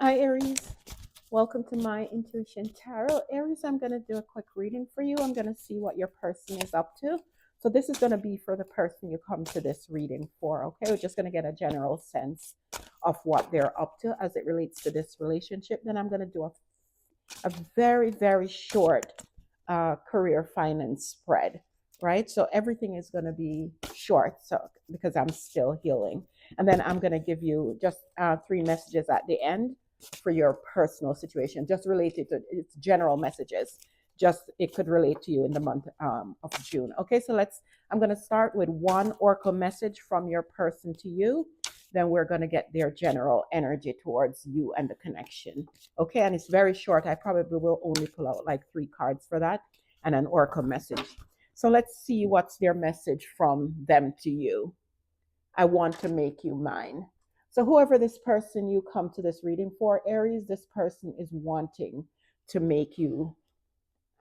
Hi, Aries. Welcome to my Intuition Tarot. Aries, I'm going to do a quick reading for you. I'm going to see what your person is up to. So, this is going to be for the person you come to this reading for, okay? We're just going to get a general sense of what they're up to as it relates to this relationship. Then I'm going to do a very, very short career finance spread, right? So everything is going to be short, so because I'm still healing, and then I'm going to give you just three messages at the end for your personal situation, just related to its general messages. Just it could relate to you in the month of June. Okay, so let's. I'm going to start with one oracle message from your person to you. Then we're going to get their general energy towards you and the connection. Okay, and it's very short. I probably will only pull out like three cards for that and an oracle message. So let's see what's their message from them to you. I want to make you mine. So, whoever this person you come to this reading for, Aries, this person is wanting to make you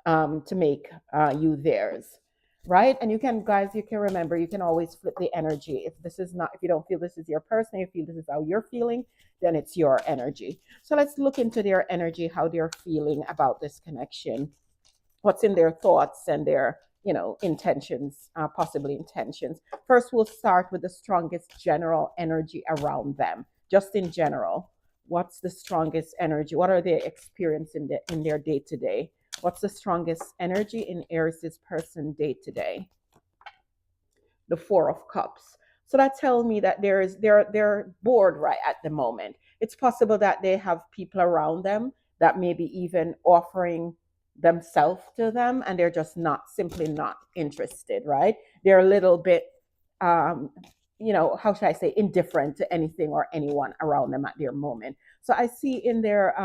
you theirs, right? And you can, guys, you can remember, you can always flip the energy. If this is not, if you don't feel this is your person, you feel this is how you're feeling, then it's your energy. So let's look into their energy, how they're feeling about this connection, what's in their thoughts and their intentions, possibly intentions. First, we'll start with the strongest general energy around them, just in general. What's the strongest energy? What are they experiencing in their day to day? What's the strongest energy in Aries' person day to day? The Four of Cups. So that tells me that they're bored right at the moment. It's possible that they have people around them that maybe even offering themselves to them, and they're just not simply not interested, right? They're a little bit how should I say, indifferent to anything or anyone around them at their moment. So I see in their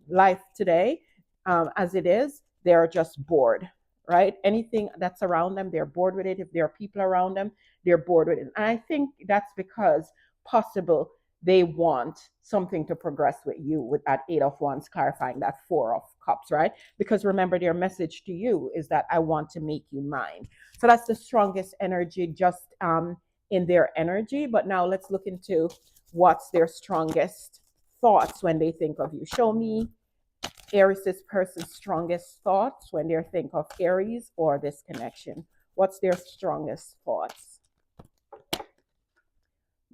life today, as it is, they're just bored, right? Anything that's around them, they're bored with it. If there are people around them, they're bored with it. And I think that's because possible they want something to progress with you, with that Eight of Wands clarifying that Four of Cups, right? Because remember, their message to you is that I want to make you mine. So that's the strongest energy just in their energy. But now let's look into what's their strongest thoughts when they think of you. Show me Aries' person's strongest thoughts when they think of Aries or this connection. What's their strongest thoughts?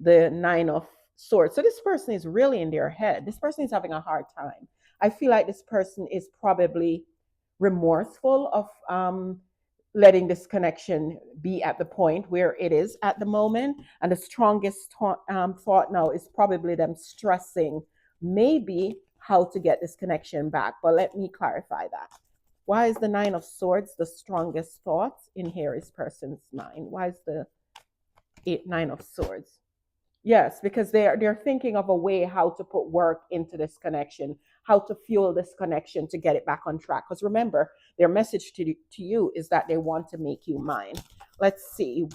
The Nine of Swords. So this person is really in their head. This person is having a hard time. I feel like this person is probably remorseful of letting this connection be at the point where it is at the moment. And the strongest thought now is probably them stressing maybe how to get this connection back. But let me clarify that. Why is the Nine of Swords the strongest thoughts in Harry's person's mind? Why is the Nine of Swords? Yes, because they're thinking of a way how to put work into this connection, how to fuel this connection to get it back on track. Because remember, their message to you is that they want to make you mine. Let's see.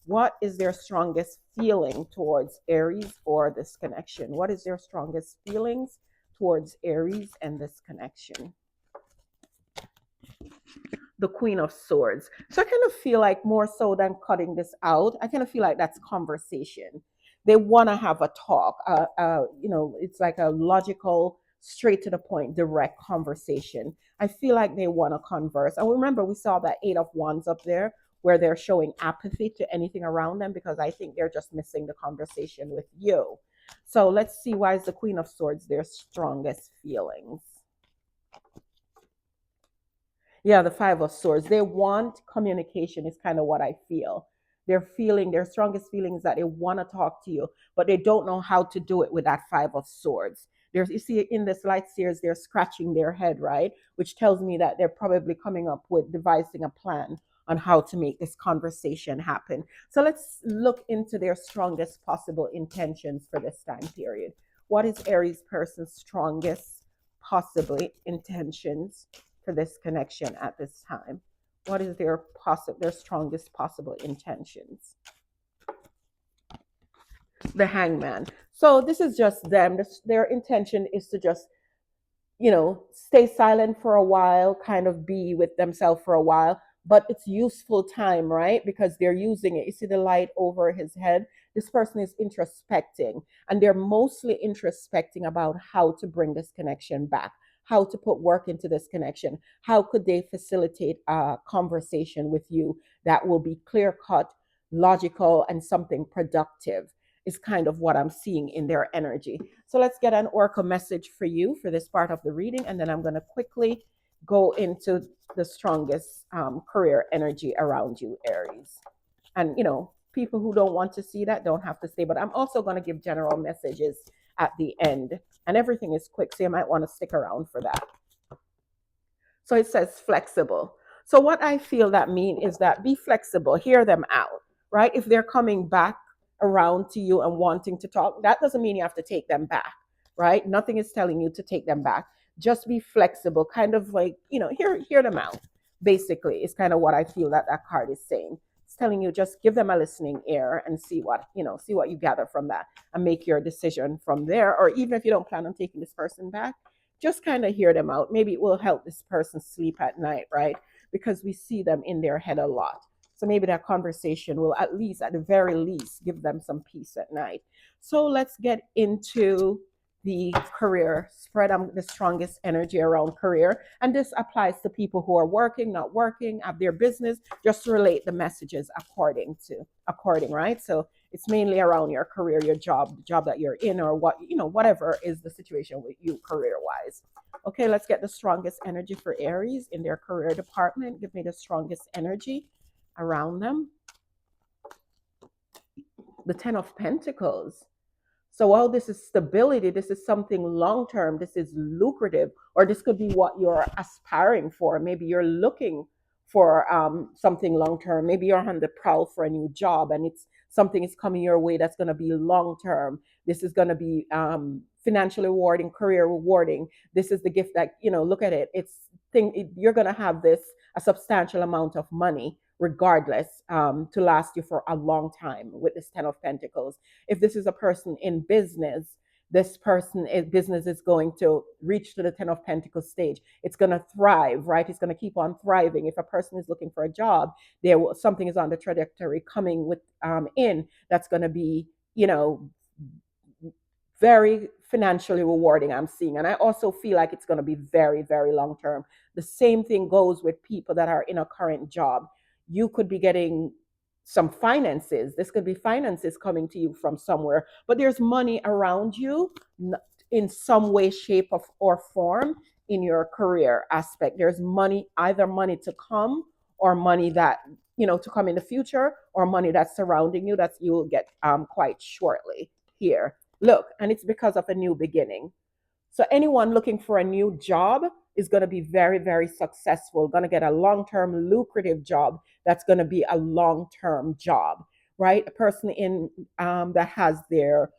What is their strongest feeling towards Aries or this connection? What is their strongest feelings towards Aries and this connection? The Queen of Swords. So I kind of feel like more so than cutting this out, I kind of feel like that's conversation. They want to have a talk. It's like a logical, straight to the point, direct conversation. I feel like they want to converse. And remember, we saw that Eight of Wands up there where they're showing apathy to anything around them because I think they're just missing the conversation with you. So let's see, why is the Queen of Swords their strongest feelings? Yeah, the Five of Swords. They want communication, is kind of what I feel. They're feeling, their strongest feelings that they want to talk to you, but they don't know how to do it with that Five of Swords. There's, you see, in this light series, they're scratching their head, right? Which tells me that they're probably coming up with devising a plan on how to make this conversation happen. So let's look into their strongest possible intentions for this time period. What is Aries person's strongest possibly intentions for this connection at this time? What is their strongest possible intentions? The Hangman. So this is just them. Their intention is to just, stay silent for a while, kind of be with themselves for a while. But it's useful time, right? Because they're using it. You see the light over his head. This person is introspecting, and they're mostly introspecting about how to bring this connection back, how to put work into this connection. How could they facilitate a conversation with you that will be clear cut, logical, and something productive? Is kind of what I'm seeing in their energy. So let's get an oracle message for you for this part of the reading, and then I'm going to quickly go into the strongest career energy around you, Aries. And people who don't want to see that don't have to stay, but I'm also going to give general messages at the end, and everything is quick, so you might want to stick around for that. So it says flexible. So what I feel that mean is that be flexible, hear them out, right? If they're coming back around to you and wanting to talk, that doesn't mean you have to take them back, right? Nothing is telling you to take them back. Just be flexible, kind of like, hear them out. Basically, is kind of what I feel that card is saying. It's telling you just give them a listening ear and see what you gather from that, and make your decision from there. Or even if you don't plan on taking this person back, just kind of hear them out. Maybe it will help this person sleep at night, right? Because we see them in their head a lot. So maybe that conversation will at the very least, give them some peace at night. So let's get into the career spread. The strongest energy around career. And this applies to people who are working, not working, have their business. Just relate the messages according, right? So it's mainly around your career, your job, the job that you're in, or whatever is the situation with you career-wise. Okay, let's get the strongest energy for Aries in their career department. Give me the strongest energy around them. The Ten of Pentacles. So while this is stability, this is something long-term, this is lucrative, or this could be what you're aspiring for. Maybe you're looking for something long-term. Maybe you're on the prowl for a new job, and something is coming your way that's going to be long-term. This is going to be financially rewarding, career rewarding. This is the gift that, look at it. You're going to have a substantial amount of money regardless, to last you for a long time with this Ten of Pentacles. If this is a person in business, this person in business is going to reach to the Ten of Pentacles stage. It's going to thrive, right? It's going to keep on thriving. If a person is looking for a job, something is on the trajectory coming with in that's going to be, very financially rewarding, I'm seeing. And I also feel like it's going to be very, very long term. The same thing goes with people that are in a current job. You could be getting some finances. This could be finances coming to you from somewhere, but there's money around you in some way, shape, or form in your career aspect. There's money, either money to come, or money that, to come in the future, or money that's surrounding you that you will get quite shortly here. Look, and it's because of a new beginning. So anyone looking for a new job is going to be very, very successful, going to get a long-term lucrative job that's going to be a long-term job, right? A person that has their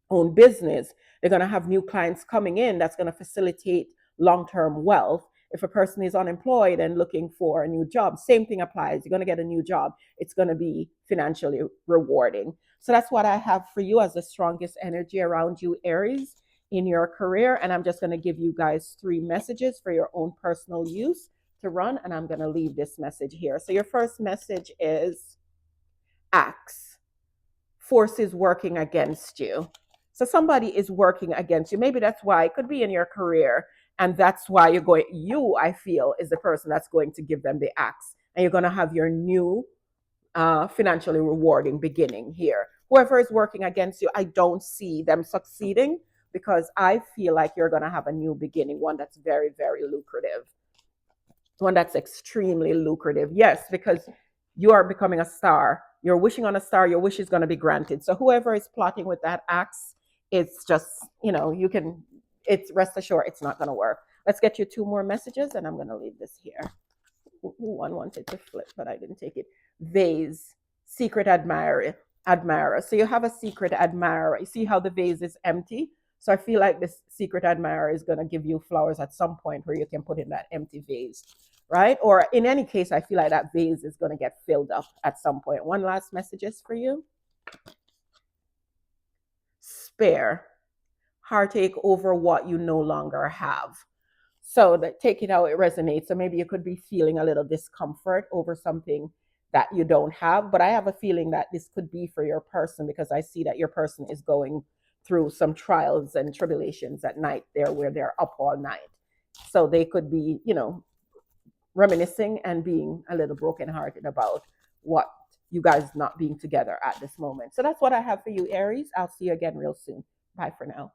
own business, they're going to have new clients coming in that's going to facilitate long-term wealth. If a person is unemployed and looking for a new job, same thing applies. You're going to get a new job. It's going to be financially rewarding. So that's what I have for you as the strongest energy around you, Aries, in your career. And I'm just going to give you guys 3 messages for your own personal use to run. And I'm going to leave this message here. So your first message is Axe. Forces working against you. So somebody is working against you. Maybe that's why it could be in your career. And that's why I feel, is the person that's going to give them the axe. And you're going to have your new financially rewarding beginning here. Whoever is working against you, I don't see them succeeding, because I feel like you're going to have a new beginning, one that's very, very lucrative, one that's extremely lucrative. Yes, because you are becoming a star. You're wishing on a star. Your wish is going to be granted. So whoever is plotting with that axe, it's just, rest assured it's not going to work. Let's get you 2 more messages, and I'm going to leave this here. One wanted to flip, but I didn't take it. Vase, secret admirer. So you have a secret admirer. You see how the vase is empty? So I feel like this secret admirer is going to give you flowers at some point where you can put in that empty vase, right? Or in any case, I feel like that vase is going to get filled up at some point. One last messages for you. Spare. Heartache over what you no longer have. So that, take it how it resonates. So maybe you could be feeling a little discomfort over something that you don't have. But I have a feeling that this could be for your person, because I see that your person is going through some trials and tribulations at night there, where they're up all night. So they could be, reminiscing and being a little brokenhearted about what you guys not being together at this moment. So that's what I have for you, Aries. I'll see you again real soon. Bye for now.